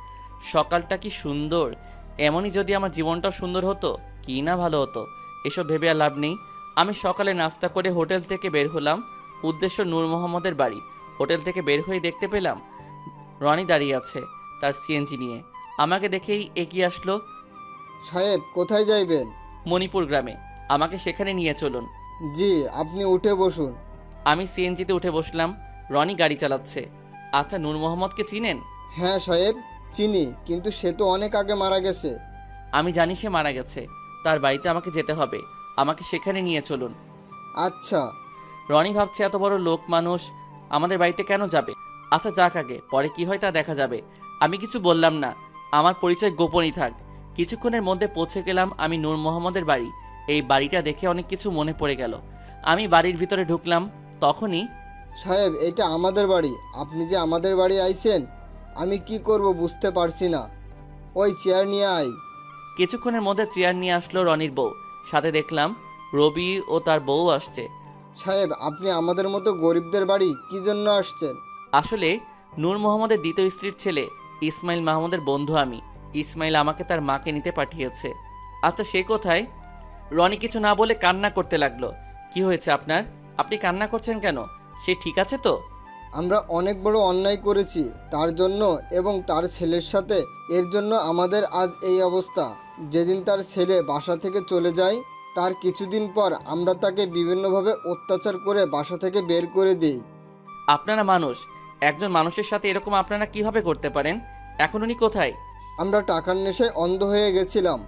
সকালটা কি সুন্দর! এমনই যদি আমার জীবনটা সুন্দর হতো, কি না ভালো হতো। এসব ভেবে আর লাভ নেই। আমি সকালে নাস্তা করে হোটেল থেকে বের হলাম। উদ্দেশ্য নূর মোহাম্মদের বাড়ি। হোটেল থেকে বের হয়ে দেখতে পেলাম রনি দাঁড়িয়ে আছে তার সিএনজি নিয়ে। আমাকে দেখেই এগিয়ে আসলো। সাহেব কোথায় যাইবেন? মণিপুর গ্রামে, আমাকে সেখানে নিয়ে চলুন। জি, আপনি উঠে বসুন। আমি সিএনজিতে উঠে বসলাম। রনি গাড়ি চালাচ্ছে। আচ্ছা, নূর মোহাম্মদকে চিনেন? হ্যাঁ সাহেব চিনি, কিন্তু সে তো অনেক আগে মারা গেছে। আমি জানি সে মারা গেছে। তার বাড়িতে আমাকে যেতে হবে। আমাকে সেখানে নিয়ে চলুন। আচ্ছা। রনি ভাবছে এত বড় লোক মানুষ আমাদের বাড়িতে কেন যাবে। আচ্ছা যাক, আগে পরে কি হয় তা দেখা যাবে। আমি কিছু বললাম না, আমার পরিচয় গোপনই থাক। কিছুক্ষণের মধ্যে পৌঁছে গেলাম আমি নূর মোহাম্মদের বাড়ি। এই বাড়িটা দেখে অনেক কিছু মনে পড়ে গেল। আমি বাড়ির ভিতরে ঢুকলাম, তখনই সাহেব এটা আমাদের বাড়ি। আপনি যে আমাদের বাড়ি আইছেন, আমি কি করব বুঝতে পারছি না। ওই চেয়ার নিয়ে আয়। কিছুক্ষণের মধ্যে চেয়ার নিয়ে আসলো রনির বউ, সাথে দেখলাম রবি ও তার বউ আসছে। সাহেব, আপনি আমাদের মতো গরিবদের বাড়ি কি জন্য আসছেন? আসলে নূর মোহাম্মদের দ্বিতীয় স্ত্রীর ছেলে ইসমাইল মাহমুদের বন্ধু আমি। ইসমাইল আমাকে তার মাকে নিতে পাঠিয়েছে। আচ্ছা, সে কোথায়? রনি কিছু না বলে কান্না করতে লাগলো। কি হয়েছে আপনার? আপনি কান্না করছেন কেন? সে ঠিক আছে তো? আমরা অনেক বড় অন্যায় করেছি তার জন্য এবং তার ছেলের সাথে, এর জন্য আমাদের আজ এই অবস্থা। যেদিন তার ছেলে বাসা থেকে চলে যায় তার কিছুদিন পর আমরা তাকে বিভিন্নভাবে অত্যাচার করে বাসা থেকে বের করে দিই। আপনারা মানুষ, একজন মানুষের সাথে এরকম আপনারা কিভাবে করতে পারেন? এখন উনি কোথায়? আমরা টাকার নেশায় অন্ধ হয়ে গেছিলাম।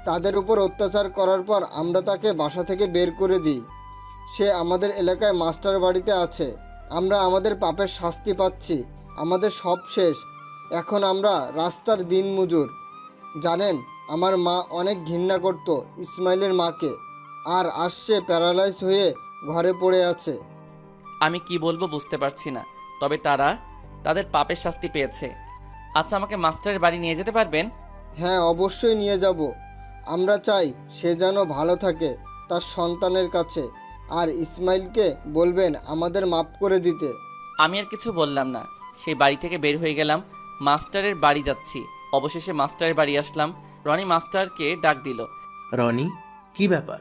তাদের উপর অত্যাচার করার পর আমরা তাকে বাসা থেকে বের করে দিই। সে আমাদের এলাকায় মাস্টার বাড়িতে আছে। আমরা আমাদের পাপের শাস্তি পাচ্ছি। আমাদের সব শেষ। এখন আমরা রাস্তার দিনমজুর। জানেন, আমার মা অনেক ঘৃণা করত ইসমাইলের মাকে, আর আজ সে প্যারালাইজ হয়ে ঘরে পড়ে আছে। আমি কি বলবো বুঝতে পারছি না, তবে তারা তাদের পাপের শাস্তি পেয়েছে। আচ্ছা, আমাকে মাস্টারের বাড়ি নিয়ে যেতে পারবেন? হ্যাঁ, অবশ্যই নিয়ে যাব। আমরা চাই সে যেন ভালো থাকে তার সন্তানের কাছে। আর ইসমাইলকে বলবেন আমাদের মাফ করে দিতে। আমি আর কিছু বললাম না, সেই বাড়ি থেকে বের হয়ে গেলাম। মাস্টারের বাড়ি যাচ্ছি। অবশেষে মাস্টারের বাড়ি আসলাম। রনি মাস্টারকে ডাক দিল। রনি, কি ব্যাপার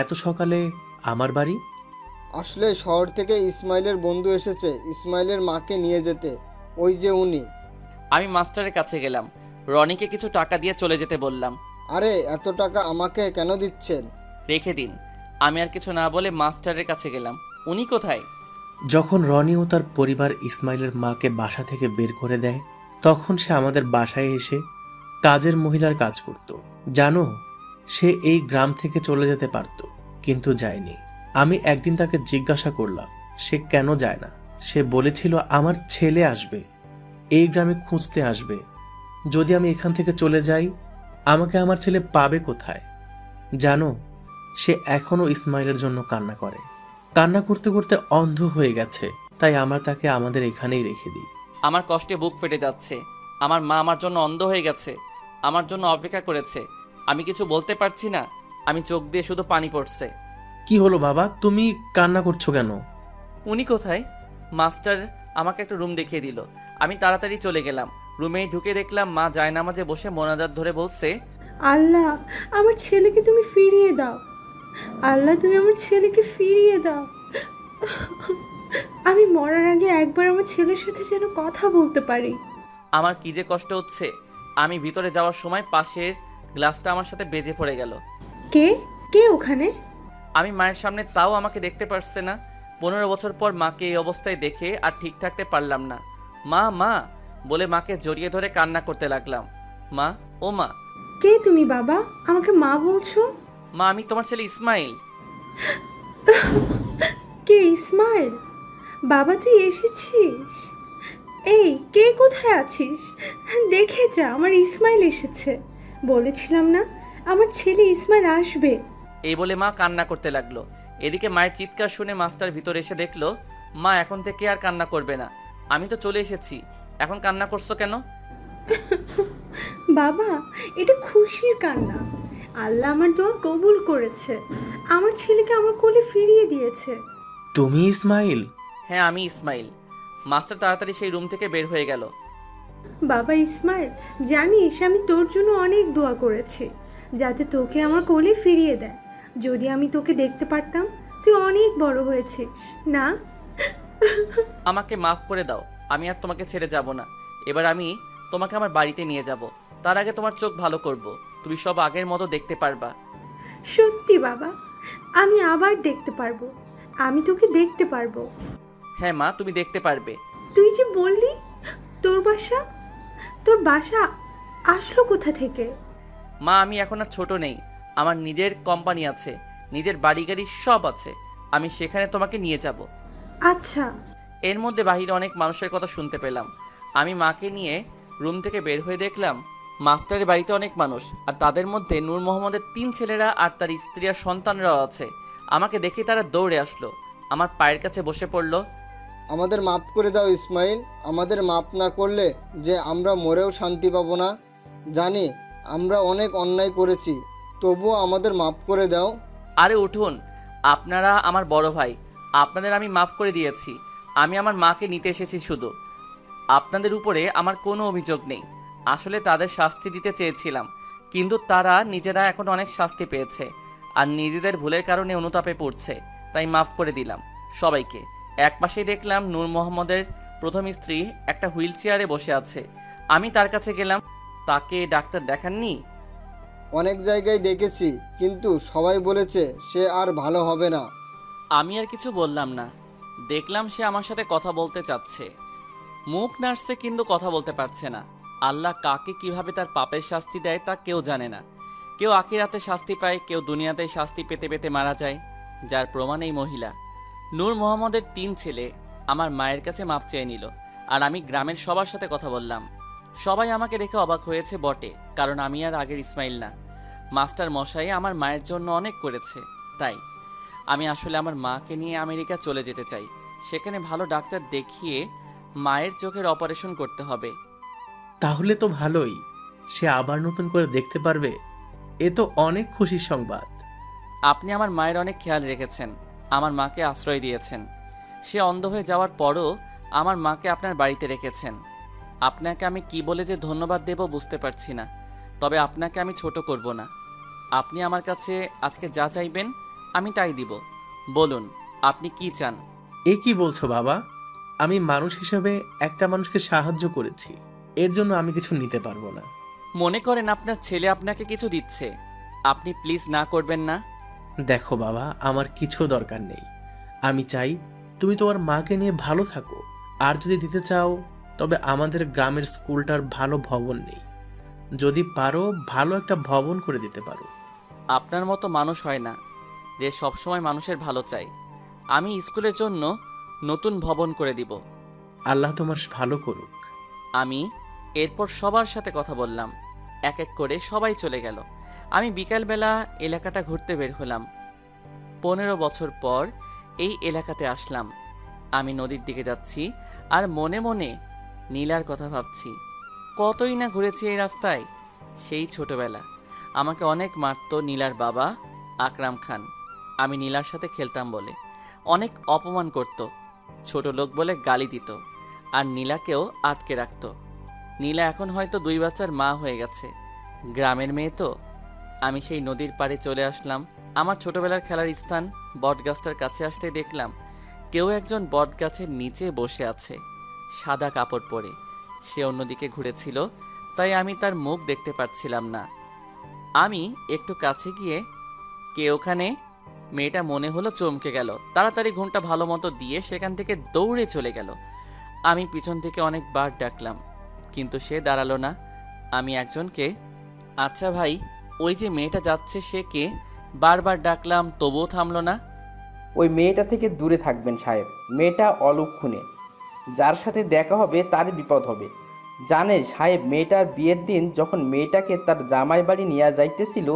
এত সকালে আমার বাড়ি? আসলে শহর থেকে ইসমাইলের বন্ধু এসেছে ইসমাইলের মাকে নিয়ে যেতে। ওই যে উনি। আমি মাস্টারের কাছে গেলাম। রনিকে কিছু টাকা দিয়ে চলে যেতে বললাম। আরে, এত টাকা আমাকে কেন দিচ্ছেন? রেখে দিন। আমি আর কিছু না বলে মাস্টারের কাছে গেলাম। উনি কোথায়? যখন রনি ও তার পরিবার ইসমাইলের মাকে বাসা থেকে বের করে দেয়, তখন সে আমাদের বাসায় এসে কাজের মহিলার কাজ করত। জানো, সে এই গ্রাম থেকে চলে যেতে পারত, কিন্তু যায়নি। আমি একদিন তাকে জিজ্ঞাসা করলাম সে কেন যায় না। সে বলেছিল আমার ছেলে আসবে, এই গ্রামে খুঁজতে আসবে। যদি আমি এখান থেকে চলে যাই, আমাকে আমার ছেলে পাবে কোথায়? জানো, সে এখনও ইসমাইলের জন্য কান্না করে। কান্না করতে করতে অন্ধ হয়ে গেছে। তাই আমরা তাকে আমাদের এখানেই রেখে দিই। আমার কষ্টে বুক ফেটে যাচ্ছে। আমার মা আমার জন্য অন্ধ হয়ে গেছে, আমার জন্য অপেক্ষা করেছে। আমি কিছু বলতে পারছি না। আমি চোখ দিয়ে শুধু পানি পড়ছে। কি হলো বাবা, তুমি কান্না করছো কেন? উনি কোথায়? মাস্টার আমাকে একটা রুম দেখিয়ে দিল। আমি তাড়াতাড়ি চলে গেলাম। রুমেই ঢুকে দেখলাম মা জায়নামাজে বসে মোনাজাত ধরে বলছে, আল্লাহ, আমার ছেলেকে তুমি ফিরিয়ে দাও। আল্লাহ, তুমি আমার ছেলেকে ফিরিয়ে দাও। আমি মরার আগে একবার আমার ছেলের সাথে যেন কথা বলতে পারি। আমার কি যে কষ্ট হচ্ছে। আমি ভিতরে যাওয়ার সময় পাশের গ্লাসটা আমার সাথে বেজে পড়ে গেল। কে কে ওখানে? আমি মায়ের সামনে, তাও আমাকে দেখতে পারছে না। 15 বছর পর মাকে এই অবস্থায় দেখে আর ঠিক থাকতে পারলাম না। মা মা বলে মাকে জড়িয়ে ধরে কান্না করতে লাগলাম। মা, ও মা। কে তুমি বাবা? আমাকে মা বলছো? মা, আমি তোমার ছেলে ইসমাইল। কে ইসমাইল? বাবা, তুই এসেছিস? এই, কে কোথায় আছিস? দেখে যা, আমার ইসমাইল এসেছে। বলেছিলাম না আমার ছেলে ইসমাইল আসবে। এই বলে মা কান্না করতে লাগলো। এদিকে মায়ের চিৎকার শুনে মাস্টার ভিতরে এসে দেখলো মা এখন থেকে আর কান্না করবে না। আমি তো চলে এসেছি, এখন কান্না করছো কেন? বাবা, এটা খুশির কান্না। আল্লাহ আমার দোয়া কবুল করেছে। আমার ছেলেকে আমার কোলে ফিরিয়ে দিয়েছে। তুমি ইসমাইল? হ্যাঁ, আমি ইসমাইল। মাস্টার তাড়াতাড়ি সেই রুম থেকে বের হয়ে গেল। বাবা ইসমাইল, জানিস আমি তোর জন্য অনেক দোয়া করেছি যাতে তোকে আমার কোলে ফিরিয়ে দেয়। যদি আমি তোকে দেখতে পারতাম। তুই অনেক বড় হয়েছিস না? আমাকে মাফ করে দাও। আমি আর তোমাকে ছেড়ে যাব না। এবার আমি তোমাকে আমার বাড়িতে নিয়ে যাব। তার আগে তোমার চোখ ভালো করব। তুমি সব আগের মতো দেখতে পারবা। সত্যি বাবা, আমি আবার দেখতে পারবো। আমি তোকে দেখতে পারবো। হ্যাঁ মা, তুমি দেখতে পারবে। তুই যে বললি তোর বাসা আসলো কোথা থেকে? মা, আমি এখন আর ছোট নেই। আমার নিজের কোম্পানি আছে, নিজের বাড়ি গাড়ি সব আছে। আমি সেখানে তোমাকে নিয়ে যাব। আচ্ছা। এর মধ্যে বাহিরে অনেক মানুষের কথা শুনতে পেলাম। আমি মাকে নিয়ে রুম থেকে বের হয়ে দেখলাম মাস্টারের বাড়িতে অনেক মানুষ, আর তাদের মধ্যে নূর মোহাম্মদের 3 ছেলেরা আর তার স্ত্রী আর সন্তানরাও আছে। আমাকে দেখে তারা দৌড়ে আসলো, আমার পায়ের কাছে বসে পড়ল। আমাদের মাফ করে দাও ইসমাইল। আমাদের মাফ না করলে যে আমরা মরেও শান্তি পাবো না। জানি আমরা অনেক অন্যায় করেছি, তবুও আমাদের মাফ করে দাও। আরে উঠুন, আপনারা আমার বড় ভাই, আপনাদের আমি মাফ করে দিয়েছি। আমি আমার মাকে নিতে এসেছি শুধু। আপনাদের উপরে আমার কোনো অভিযোগ নেই। আসলে তাদের শাস্তি দিতে চেয়েছিলাম, কিন্তু তারা নিজেরা এখন অনেক শাস্তি পেয়েছে আর নিজেদের ভুলের কারণে অনুতাপে পড়ছে, তাই মাফ করে দিলাম সবাইকে। একপাশেই দেখলাম নূর মোহাম্মদের প্রথম স্ত্রী একটা হুইল চেয়ারে বসে আছে। আমি তার কাছে গেলাম। তাকে ডাক্তার দেখাননি? অনেক জায়গায় দেখেছি, কিন্তু সবাই বলেছে সে আর ভালো হবে না। আমি আর কিছু বললাম না। দেখলাম সে আমার সাথে কথা বলতে চাচ্ছে, মুখ নাড়ছে কিন্তু কথা বলতে পারছে না। আল্লাহ কাকে কিভাবে তার পাপের শাস্তি দেয় তা কেউ জানে না। কেউ আখিরাতে শাস্তি পায়, কেউ দুনিয়াতে শাস্তি পেতে পেতে মারা যায়, যার প্রমাণ এই মহিলা। নূর মোহাম্মদের 3 ছেলে আমার মায়ের কাছে মাপ চেয়ে নিল, আর আমি গ্রামের সবার সাথে কথা বললাম। সবাই আমাকে দেখে অবাক হয়েছে বটে, কারণ আমি আর আগের ইসমাইল না। মাস্টার মশাই আমার মায়ের জন্য অনেক করেছে, তাই আমি আসলে আমার মাকে নিয়ে আমেরিকা চলে যেতে চাই। সেখানে ভালো ডাক্তার দেখিয়ে মায়ের চোখের অপারেশন করতে হবে। তাহলে তো ভালোই, সে আবার নতুন করে দেখতে পারবে। এ তো অনেক খুশির সংবাদ। আপনি আমার মায়ের অনেক খেয়াল রেখেছেন, আমার মাকে আশ্রয় দিয়েছেন। সে অন্ধ হয়ে যাওয়ার পরও আমার মাকে আপনার বাড়িতে রেখেছেন। আপনাকে আমি কি বলে যে ধন্যবাদ দেব বুঝতে পারছি না, তবে আপনাকে আমি ছোট করব না। আপনি আমার কাছে আজকে যা চাইবেন আমি তাই দিব। বলুন আপনি কি চান? এ কি বলছো বাবা? আমি মানুষ হিসেবে একটা মানুষকে সাহায্য করেছি, এর জন্য আমি কিছু নিতে পারবো না। মনে করেন আপনার ছেলে আপনাকে কিছু দিচ্ছে, আপনি প্লিজ না করবেন না? দেখো বাবা, আমার কিছু দরকার নেই। আমি চাই তুমি তোমার মাকে নিয়ে ভালো থাকো। আর যদি দিতে চাও, তবে আমাদের গ্রামের স্কুলটার ভালো ভবন নেই, যদি পারো ভালো একটা ভবন করে দিতে পারো। আপনার মতো মানুষ হয় না যে সবসময় মানুষের ভালো চাই। আমি স্কুলের জন্য নতুন ভবন করে দিব। আল্লাহ তোমার ভালো করুক। আমি এরপর সবার সাথে কথা বললাম, এক এক করে সবাই চলে গেল। আমি বিকালবেলা এলাকাটা ঘুরতে বের হলাম। 15 বছর পর এই এলাকাতে আসলাম। আমি নদীর দিকে যাচ্ছি আর মনে মনে নীলার কথা ভাবছি। কতই না ঘুরেছি এই রাস্তায়। সেই ছোটবেলা আমাকে অনেক মারতো নীলার বাবা আকরাম খান। আমি নীলার সাথে খেলতাম বলে অনেক অপমান করত, ছোট লোক বলে গালি দিত, আর নীলাকেও আটকে রাখত। নীলা এখন হয়তো 2 বাচ্চার মা হয়ে গেছে। গ্রামের মেয়ে তো। আমি সেই নদীর পাড়ে চলে আসলাম। আমার ছোটবেলার খেলার স্থান বটগাছটার কাছে আসতে দেখলাম কেউ একজন বটগাছের নিচে বসে আছে, সাদা কাপড় পরে। সে অন্যদিকে ঘুরেছিল, তাই আমি তার মুখ দেখতে পারছিলাম না। আমি একটু কাছে গিয়ে, কে ওখানে? মেয়েটা মনে হলো চমকে গেল, তাড়াতাড়ি ঘুমটা ভালো মতো দিয়ে সেখান থেকে দৌড়ে চলে গেল। আমি পিছন থেকে অনেকবার ডাকলাম, কিন্তু সে দাঁড়ালো না। আমি একজনকে, আচ্ছা ভাই, ওই যে মেয়েটা যাচ্ছে সে কে? বারবার ডাকলাম তবুও থামলো না। ওই মেয়েটা থেকে দূরে থাকবেন সাহেব। মেয়েটা অলক্ষণে, যার সাথে দেখা হবে তার বিপদ হবে। জানেন সাহেব, মেয়েটার বিয়ের দিন যখন মেয়েটাকে তার জামাই বাড়ি নিয়ে যাইতেছিল,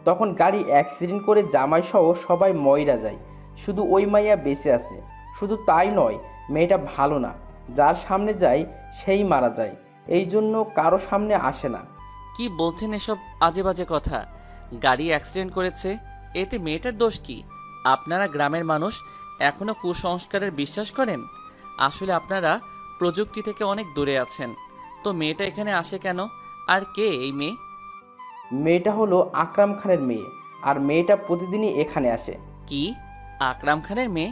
তখন গাড়ি অ্যাক্সিডেন্ট করে জামাইসহ সবাই মইরা যায়, শুধু ওই মাইয়া বেঁচে আছে। শুধু তাই নয়, মেয়েটা ভালো না, যার সামনে যায় সেই মারা যায়, এই জন্য কারো সামনে আসে না। কি বলছেন এসব আজে বাজে কথা? গাড়ি অ্যাক্সিডেন্ট করেছে, এতে মেয়েটার দোষ কি? আপনারা গ্রামের মানুষ এখনো কুসংস্কারের বিশ্বাস করেন? আসলে আপনারা প্রযুক্তি থেকে অনেক দূরে আছেন। তো মেয়েটা এখানে আসে কেন? আর কে এই মেয়ে? মেয়েটা হলো আকরাম খানের মেয়ে, আর মেয়েটা প্রতিদিনই এখানে আসে। কি? আকরাম খানের মেয়ে?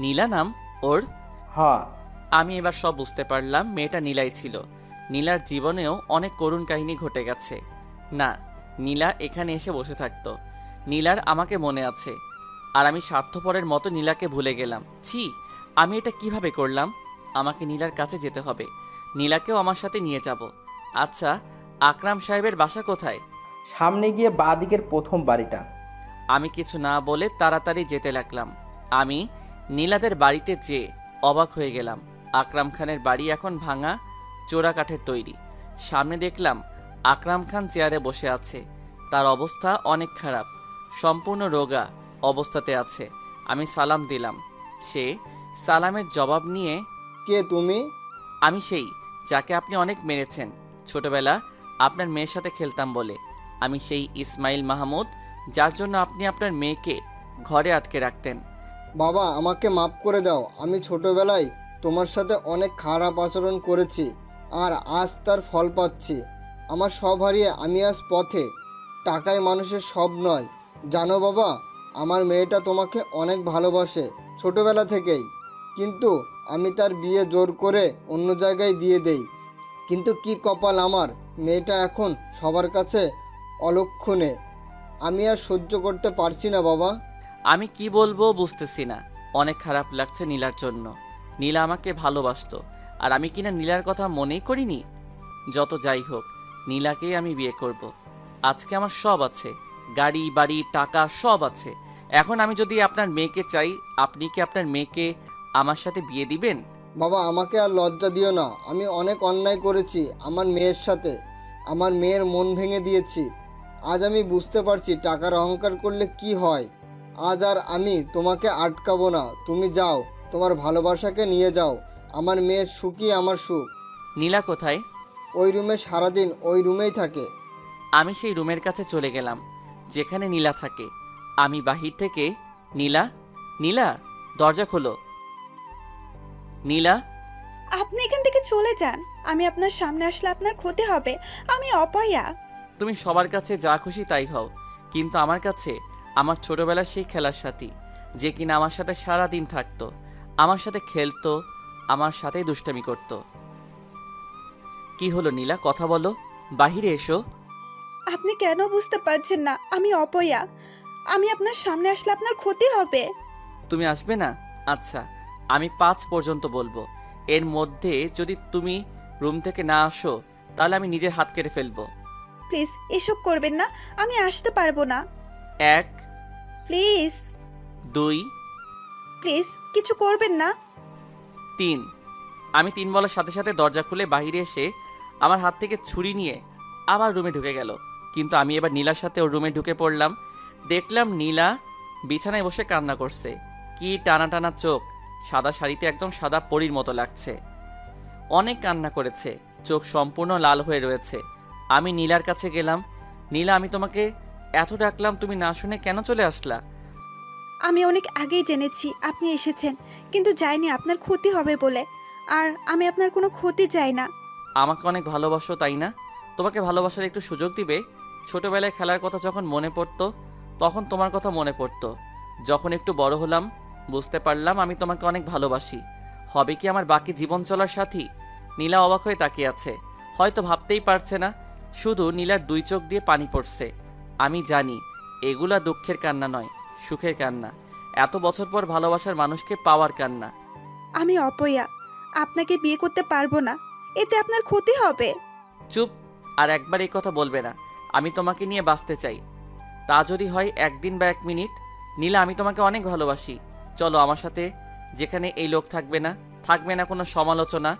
নীলা নাম ওর? হ্যাঁ। আমি এবার সব বুঝতে পারলাম, মেয়েটা নীলাই ছিল। নীলার জীবনেও অনেক করুণ কাহিনী ঘটে গেছে। না, নীলা এখানে এসে বসে থাকতো। নীলার আমাকে মনে আছে, আর আমি স্বার্থপরের মতো নীলাকে ভুলে গেলাম। ছি, আমি এটা কিভাবে করলাম? আমাকে নীলার কাছে যেতে হবে, নীলাকেও আমার সাথে নিয়ে যাব। আচ্ছা, আকরাম সাহেবের বাসা কোথায়? সামনে গিয়ে বাঁদিকের প্রথম বাড়িটা। আমি কিছু না বলে তাড়াতাড়ি যেতে লাগলাম। আমি নীলাদের বাড়িতে যেয়ে অবাক হয়ে গেলাম। আকরাম খানের বাড়ি এখন ভাঙা, চোরা কাঠের তৈরি। সামনে দেখলাম আকরাম খান চেয়ারে বসে আছে। তার অবস্থা অনেক খারাপ, সম্পূর্ণ রোগা অবস্থাতে আছে। আমি সালাম দিলাম। সে সালামের জবাব নিয়ে, কে তুমি? আমি সেই যাকে আপনি অনেক মেরেছেন ছোটবেলা, আপনার মেয়ের সাথে খেলতাম বলে। আমি সেই ইসমাইল মাহমুদ যার জন্য আপনি আপনার মেয়েকে ঘরে আটকে রাখতেন। বাবা, আমাকে মাফ করে দাও। আমি ছোটবেলায় তোমার সাথে অনেক খারাপ আচরণ করেছি, আর আজ তার ফল পাচ্ছি। আমার সব হারিয়ে আমি আজ পথে। টাকাই মানুষের সব নয়, জানো বাবা। আমার মেয়েটা তোমাকে অনেক ভালোবাসে ছোটবেলা থেকেই, কিন্তু আমি তার বিয়ে জোর করে অন্য জায়গায় দিয়ে দেই। কিন্তু কি কপাল আমার, মেয়েটা এখন সবার কাছে অলক্ষণে। আমি আর সহ্য করতে পারছি না বাবা। আমি কি বলবো বুঝতেছি না। অনেক খারাপ লাগছে নীলার জন্য। নীলা আমাকে ভালোবাসতো, আর আমি কিনা নীলার কথা মনেই করিনি। যত যাই হোক, নীলাকেই আমি বিয়ে করব। আজকে আমার সব আছে, গাড়ি বাড়ি টাকা সব আছে। এখন আমি যদি আপনার মেয়েকে চাই, আপনি কি আপনার মেয়েকে আমার সাথে বিয়ে দিবেন? বাবা, আমাকে আর লজ্জা দিও না। আমি অনেক অন্যায় করেছি আমার মেয়ের সাথে। আমার মেয়ের মন ভেঙে দিয়েছি। আজ আমি বুঝতে পারছি টাকার অহংকার করলে কি হয়। আজ আর আমি তোমাকে আটকাবো না। তুমি যাও, তোমার ভালোবাসাকে নিয়ে যাও। আমার মেয়ের সুখই আমার সুখ। নীলা কোথায়? ওই রুমে সারাদিন ওই রুমেই থাকে। আমি সেই রুমের কাছে চলে গেলাম যেখানে নীলা থাকে। আমি বাহির থেকে, নীলা, নীলা, দরজা খোলো। নীলা, আপনি এখান থেকে চলে যান। আমি আপনার সামনে আসলে আপনার ক্ষতি হবে। আমি অপয়া। তুমি সবার কাছে যা খুশি তাই হও, কিন্তু আমার কাছে আমার ছোটবেলার সেই খেলার সাথী, যে কিনা আমার সাথে সারা দিন থাকতো, আমার সাথে খেলতো, আমার সাথেই দুষ্টামি করত। কি হলো নীলা, কথা বলো, বাহিরে এসো। আপনি কেন বুঝতে পারছেন না? আমি অপয়া। আমি আপনার সামনে আসলে আপনার ক্ষতি হবে। তুমি আসবে না? আচ্ছা, আমি 5 পর্যন্ত বলবো। এর মধ্যে যদি তুমি রুম থেকে না আসো, তাহলে আমি নিজের হাত কেটে ফেলবো। প্লিজ এসব করবেন না। আমি আসতে পারবো না। 1, প্লিজ 2, প্লিজ কিছু করবেন না। 3। আমি 3 বলার সাথে সাথে দরজা খুলে বাইরে এসে আমার হাত থেকে ছুরি নিয়ে আবার রুমে ঢুকে গেল। কিন্তু আমি এবার নীলার সাথে ওর রুমে ঢুকে পড়লাম। দেখলাম নীলা বিছানায় বসে কান্না করছে। কি টানা টানা চোখ, সাদা শাড়িতে একদম সাদা পরীর মতো লাগছে। অনেক কান্না করেছে, চোখ সম্পূর্ণ লাল হয়ে রয়েছে। আমি নীলার কাছে গেলাম। নীলা, আমি তোমাকে এত ডাকলাম, তুমি না শুনে কেন চলে আসলা? আমি অনেক আগেই জেনেছি আপনি এসেছেন, কিন্তু যাইনি আপনার ক্ষতি হবে বলে। আর আমি আপনার কোনো ক্ষতি চাই না। আমাকে অনেক ভালোবাসো তাই না? তোমাকে ভালোবাসার একটু সুযোগ দিবে। ছোটবেলায় খেলার কথা যখন মনে পড়তো, তখন তোমার কথা মনে পড়তো। যখন একটু বড় হলাম, বুঝতে পারলাম আমি তোমাকে অনেক ভালোবাসি। হবে কি আমার বাকি জীবন চলার সাথী? নীলা অবাক হয়ে তাকিয়ে আছে, হয়তো ভাবতেই পারছে না। শুধু নীলার 2 চোখ দিয়ে পানি পড়ছে। আমি জানি এগুলা দুঃখের কান্না নয়, সুখের কান্না। এত বছর পর ভালোবাসার মানুষকে পাওয়ার কান্না। আমি অপয়া, আপনাকে বিয়ে করতে পারবো না। এতে আপনার ক্ষতি হবে। চুপ, আর একবার এই কথা বলবে না। আমি তোমাকে নিয়ে বাঁচতে চাই, তা যদি হয় 1 দিন বা 1 মিনিট। নীলা, আমি তোমাকে অনেক ভালোবাসি। চলো আমার সাথে, যেখানে এই লোক থাকবে না, থাকবে না কোনো সমালোচনা।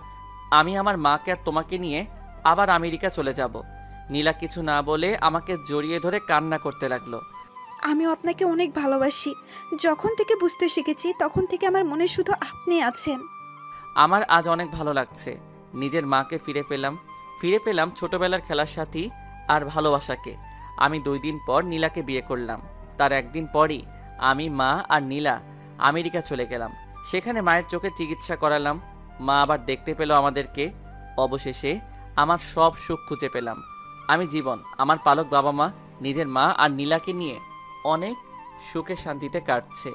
আমি আমার মাকে আর তোমাকে নিয়ে আবার আমেরিকা চলে যাব। নীলা কিছু না বলে আমাকে জড়িয়ে ধরে কান্না করতে লাগলো। আমিও আপনাকে অনেক ভালোবাসি। যখন থেকে বুঝতে শিখেছি, তখন থেকে আমার মনে শুধু আপনি আছেন। আমার আজ অনেক ভালো লাগছে। নিজের মাকে ফিরে পেলাম ছোটবেলার খেলার সাথী আর ভালোবাসাকে। আমি 2 দিন পর নীলাকে বিয়ে করলাম। তার 1 দিন পরই আমি, মা আর নীলা আমেরিকা চলে গেলাম। সেখানে মায়ের চোখের চিকিৎসা করালাম। মা আবার দেখতে পেল আমাদেরকে। অবশেষে আমার সব সুখ খুঁজে পেলাম। আমি জীবন, আমার পালক বাবা মা, নিজের মা আর নীলাকে নিয়ে অনেক সুখে শান্তিতে কাটছে।